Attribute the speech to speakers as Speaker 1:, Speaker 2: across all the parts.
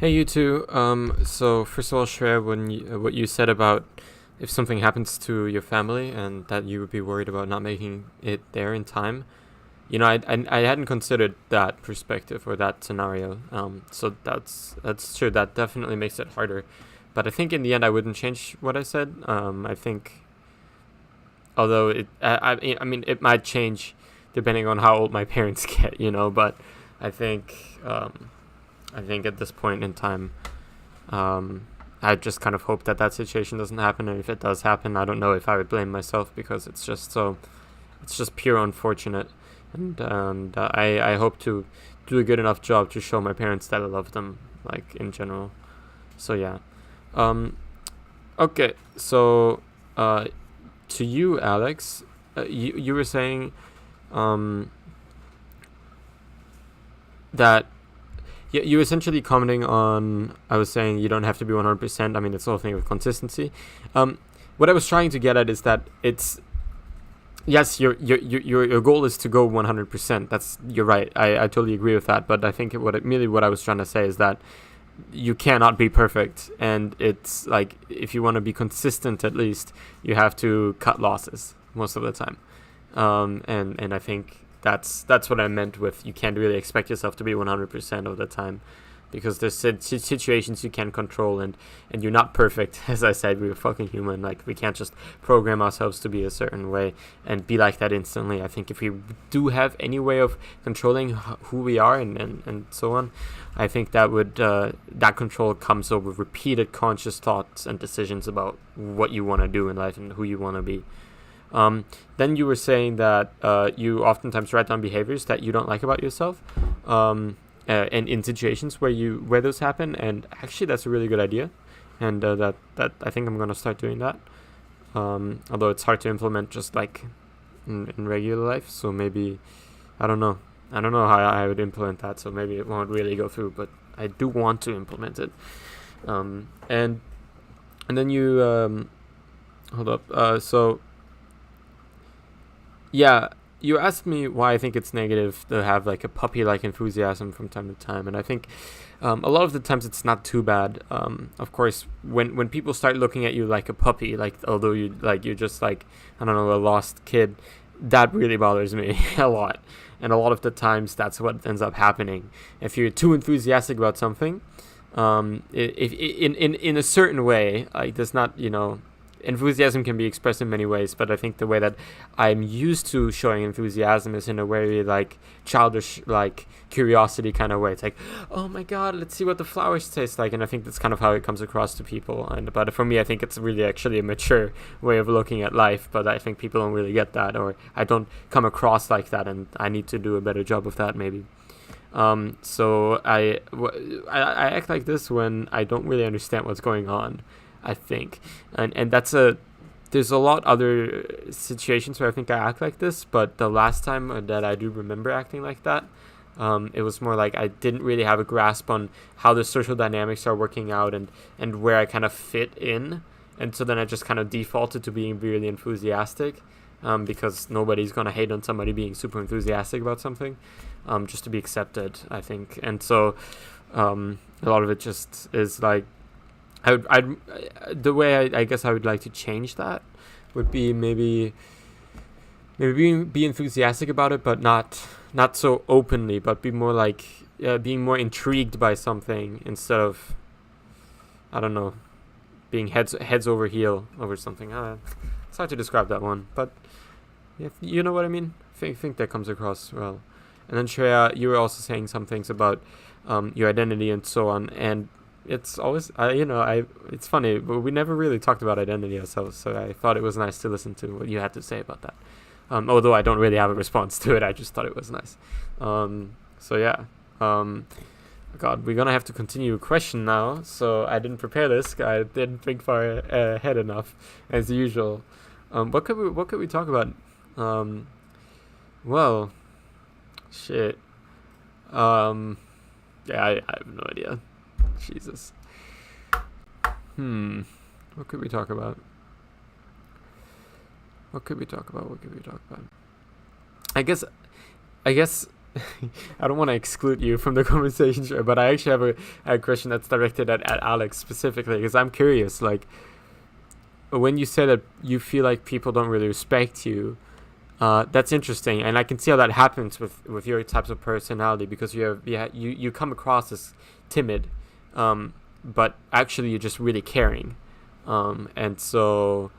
Speaker 1: Hey, you two. So first of all, share what you said about if something happens to your family and that you would be worried about not making it there in time. I hadn't considered that perspective or that scenario. So that's true. That definitely makes it harder. But I think in the end, I wouldn't change what I said. I think, although I mean, it might change depending on how old my parents get. But I think, I think at this point in time, I just kind of hope that that situation doesn't happen. And if it does happen, I don't know if I would blame myself because it's just pure unfortunate. And I hope to do a good enough job to show my parents that I love them, like in general. So yeah. Um, okay. So, to you, Alex, you were saying, um, that you essentially commenting on. I was saying you don't have to be 100%. I mean, it's the whole thing with consistency. Um, what I was trying to get at is that it's yes, your goal is to go 100%. You're right. I totally agree with that. But I think what I was trying to say is that you cannot be perfect, and it's like if you want to be consistent, at least you have to cut losses most of the time. And I think that's what I meant with you can't really expect yourself to be 100% of the time because there's situations you can control, and you're not perfect. As I said, we're fucking human. Like, we can't just program ourselves to be a certain way and be like that instantly. I think if we do have any way of controlling who we are and so on, I think that control comes over repeated conscious thoughts and decisions about what you want to do in life and who you want to be. Then you were saying that you oftentimes write down behaviors that you don't like about yourself, and in situations where those happen. And actually, that's a really good idea, and that I think I'm gonna start doing that. Although it's hard to implement just like in regular life, so maybe I don't know how I would implement that, so maybe it won't really go through. But I do want to implement it. And then you hold up. So yeah, you asked me why I think it's negative to have like a puppy-like enthusiasm from time to time, and I think a lot of the times it's not too bad. Of course, when people start looking at you like a puppy, like although you're just like I don't know, a lost kid, that really bothers me a lot. And a lot of the times that's what ends up happening. If you're too enthusiastic about something, if in a certain way, like there's not enthusiasm can be expressed in many ways, but I think the way that I'm used to showing enthusiasm is in a very like childish, like curiosity kind of way. It's like, oh my god, let's see what the flowers taste like, and I think that's kind of how it comes across to people. But for me, I think it's really actually a mature way of looking at life. But I think people don't really get that, or I don't come across like that, and I need to do a better job of that maybe. So I act like this when I don't really understand what's going on, I think, and there's a lot other situations where I think I act like this, but the last time that I do remember acting like that, it was more like I didn't really have a grasp on how the social dynamics are working out and where I kind of fit in, and so then I just kind of defaulted to being really enthusiastic, because nobody's gonna hate on somebody being super enthusiastic about something, just to be accepted, I think, and so a lot of it just is like. The way I guess I would like to change that would be maybe be enthusiastic about it, but not so openly, but be more like being more intrigued by something instead of I don't know, being heads over heel over something. It's hard to describe that one, but you know what I mean. Think that comes across well. And then Shreya, you were also saying some things about your identity and so on, and it's always it's funny, but we never really talked about identity ourselves, so I thought it was nice to listen to what you had to say about that, although I don't really have a response to it. I just thought it was nice. So yeah, god, we're gonna have to continue a question now, so I didn't prepare this. I didn't think far ahead enough as usual. What could we talk about? Well, shit. Yeah, I have no idea. Jesus. What could we talk about? What could we talk about? I guess I don't want to exclude you from the conversation, sure, but I actually have a question that's directed at Alex specifically, because I'm curious. Like, when you say that you feel like people don't really respect you, that's interesting, and I can see how that happens with your types of personality, because you come across as timid, but actually you're just really caring, and so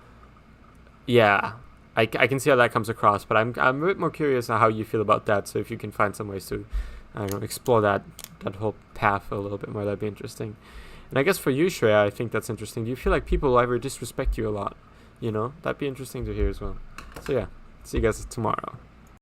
Speaker 1: yeah, I can see how that comes across, but I'm a bit more curious on how you feel about that. So if you can find some ways to, I don't know, explore that whole path a little bit more, that'd be interesting. And I guess for you, Shreya, I think that's interesting. Do you feel like people ever disrespect you a lot? That'd be interesting to hear as well. So yeah, see you guys tomorrow.